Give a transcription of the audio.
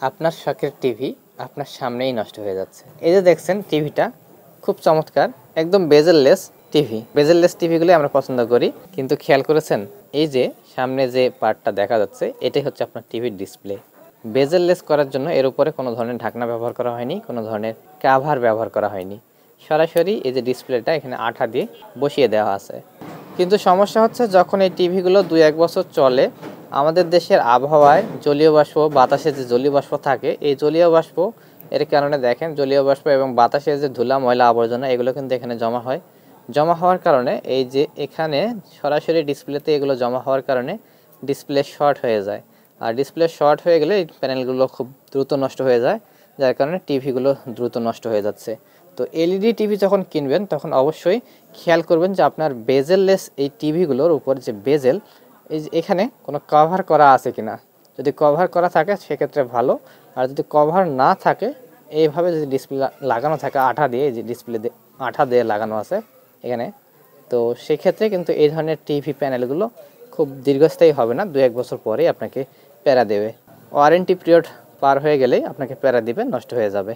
আপনার শখের টিভি আপনার সামনেই নষ্ট হয়ে যাচ্ছে। এই যে দেখছেন টিভিটা খুব চমৎকার, একদম বেজেললেস টিভি। বেজেললেস টিভিগুলো আমরা পছন্দ করি, কিন্তু খেয়াল করেছেন এই যে সামনে যে পার্টটা দেখা যাচ্ছে এটাই হচ্ছে আপনার টিভির ডিসপ্লে। বেজেললেস করার জন্য এর উপরে কোনো ধরনের ঢাকনা ব্যবহার করা হয়নি, কোনো ধরনের কাভার ব্যবহার করা হয়নি। সরাসরি এই যে ডিসপ্লেটা এখানে আঠা দিয়ে বসিয়ে দেওয়া আছে। কিন্তু সমস্যা হচ্ছে যখন এই টিভিগুলো 2-1 বছর চলে, আমাদের দেশের আবহাওয়ায় জলীয় বাষ্প, বাতাসে যে জলীয় বাষ্প থাকে, এই জলীয় বাষ্প এর কারণে দেখেন জলীয় বাষ্প এবং বাতাসে যে ধুলা ময়লা আবর্জনা এগুলো কিন্তু এখানে জমা হয়। জমা হওয়ার কারণে এই যে এখানে সরাসরি ডিসপ্লেতে এগুলো জমা হওয়ার কারণে ডিসপ্লে শর্ট হয়ে যায়। আর ডিসপ্লে শর্ট হয়ে গেলে এই প্যানেলগুলো খুব দ্রুত নষ্ট হয়ে যায়, যার কারণে টিভিগুলো দ্রুত নষ্ট হয়ে যাচ্ছে। তো এলইডি টিভি যখন কিনবেন তখন অবশ্যই খেয়াল করবেন যে আপনার বেজেললেস এই টিভিগুলোর উপর যে বেজেল, এই যে এখানে কোনো কভার করা আছে কিনা। যদি কভার করা থাকে সেক্ষেত্রে ভালো, আর যদি কভার না থাকে এইভাবে যদি ডিসপ্লে লাগানো থাকে আঠা দিয়ে, যে ডিসপ্লে আঠা দিয়ে লাগানো আছে এখানে, তো সেক্ষেত্রে কিন্তু এই ধরনের টিভি প্যানেলগুলো খুব দীর্ঘস্থায়ী হবে না, 2-1 বছর পরেই আপনাকে প্যারা দেবে। ওয়ারেন্টি পিরিয়ড পার হয়ে গেলেই আপনাকে প্যারা দিবে, নষ্ট হয়ে যাবে।